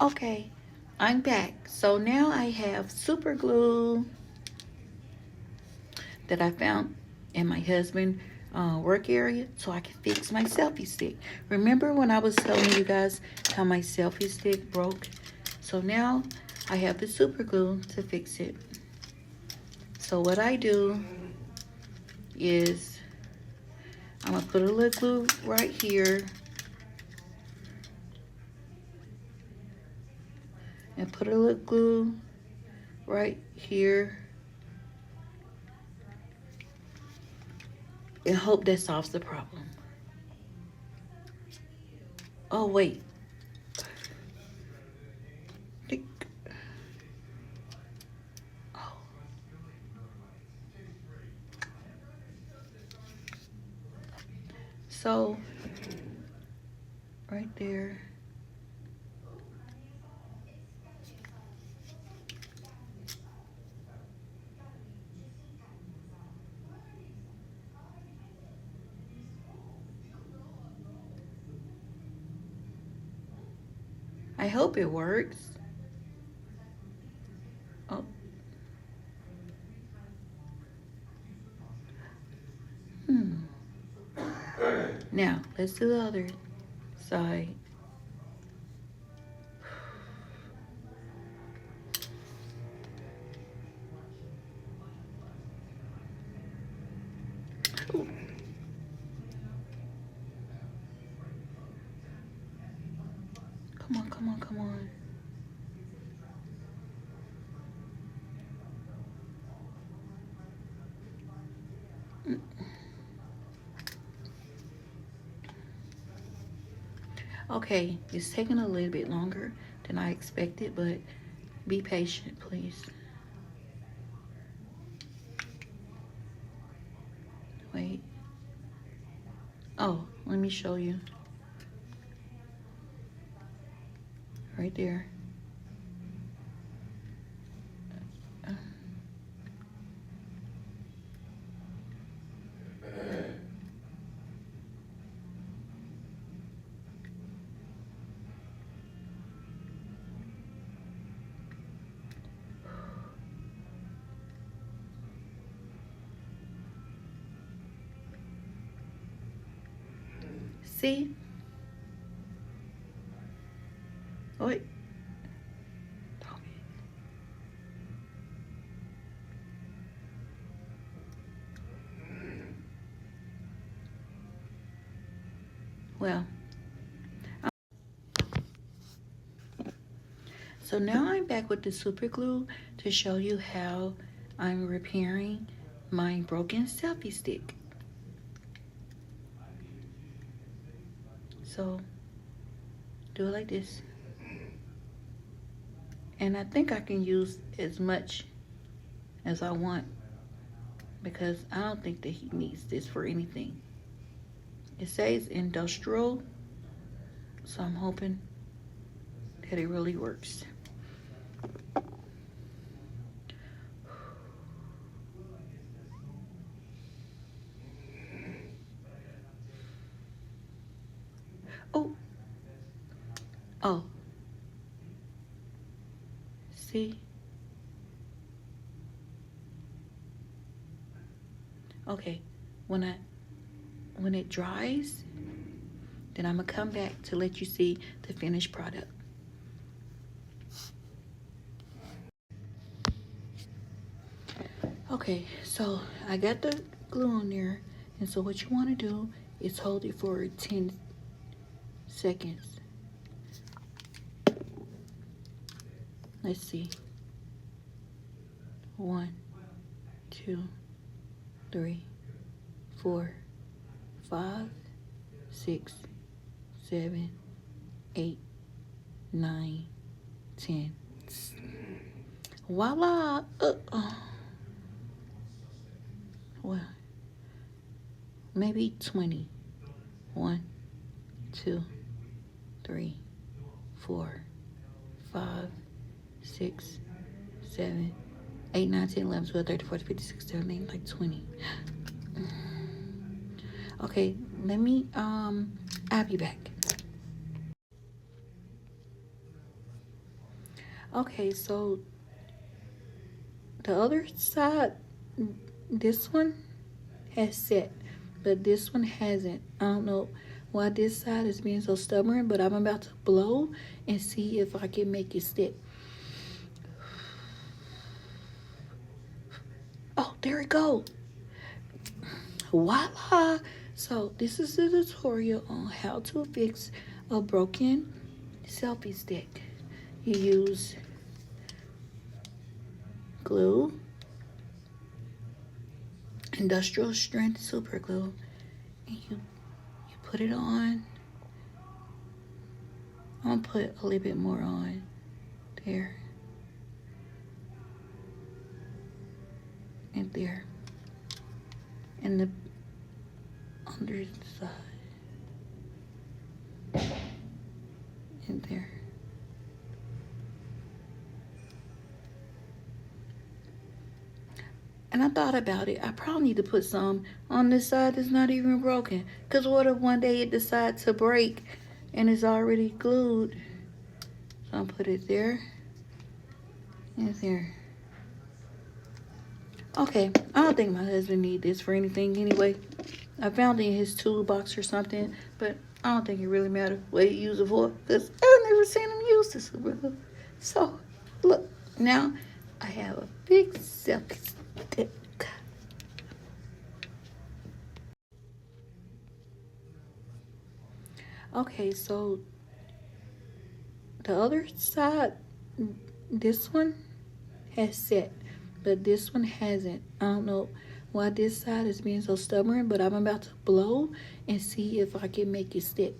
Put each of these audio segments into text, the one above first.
Okay, I'm back. So now I have super glue that I found in my husband' work area so I can fix my selfie stick. Remember when I was telling you guys how my selfie stick broke? So now I have the super glue to fix it. So what I do is I'm gonna put a little glue right here and put a little glue right here and hope that solves the problem. Oh wait. Oh. So right there. I hope it works. Oh. Hmm. Now let's do the other side. Ooh. Come on, come on, come on. Mm. Okay, it's taking a little bit longer than I expected, but be patient, please. Wait. Oh, let me show you. Right there. Uh, See? Wait. Well, so now I'm back with the super glue to show you how I'm repairing my broken selfie stick. So do it like this. And I think I can use as much as I want because I don't think that he needs this for anything. It says industrial, so I'm hoping that it really works. Oh, oh, see? Okay, when I when it dries, then I'm gonna come back to let you see the finished product. Okay, so I got the glue on there, and so what you want to do is hold it for 10 seconds. Let's see. 1, 2, 3, 4, 5, 6, 7, 8, 9, 10. Voila! Well, maybe 20. 1, 2, 3, 4, 5, 6, 7, 8, 9, 10, 11, 12, 13, 14, 15, 16, 17, like 20. Okay, let me, I'll be back. Okay, so the other side, this one has set, but this one hasn't. I don't know why this side is being so stubborn, but I'm about to blow and see if I can make it stick. Oh, there it goes. Voila! So this is a tutorial on how to fix a broken selfie stick. You use glue, industrial strength super glue, and you put it on. I'm gonna put a little bit more on there and there and the underside and there. And I thought about it. I probably need to put some on this side that's not even broken. Because what if one day it decides to break and it's already glued? So I'll put it there and there. Okay, I don't think my husband needs this for anything anyway. I found it in his toolbox or something, but I don't think it really matters what he uses it for, because I've never seen him use this super. So, look, now I have a big selfie stick. Okay, so the other side, this one has set, but this one hasn't. I don't know why this side is being so stubborn, but I'm about to blow and see if I can make it stick.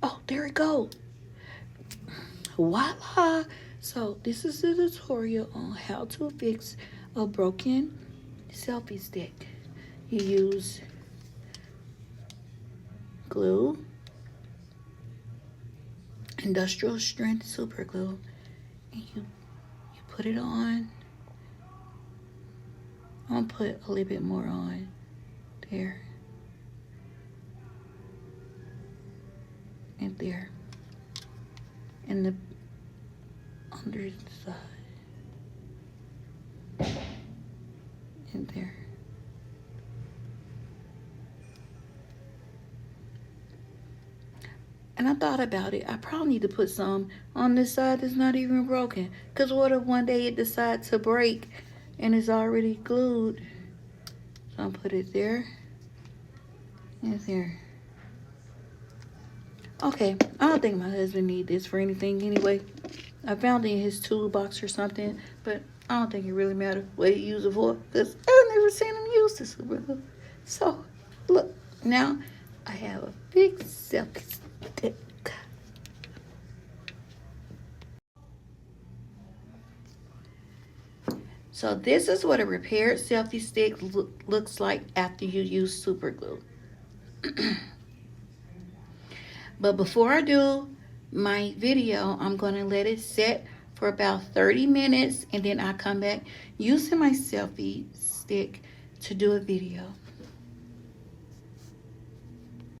Oh, there it goes. Voila! So this is a tutorial on how to fix a broken selfie stick. You use glue, industrial strength super glue, and you put it on. I'm gonna put a little bit more on there and there and the underside and there. And I thought about it. I probably need to put some on this side that's not even broken. Because what if one day it decides to break and it's already glued? So I'll put it there and there. Okay, I don't think my husband needs this for anything anyway. I found it in his toolbox or something, but I don't think it really matters what he uses it for, because I've never seen him use this super. So, look, now I have a big selfie stick. So this is what a repaired selfie stick looks like after you use super glue. But before I do my video, I'm going to let it set for about 30 minutes, and then I come back using my selfie stick to do a video.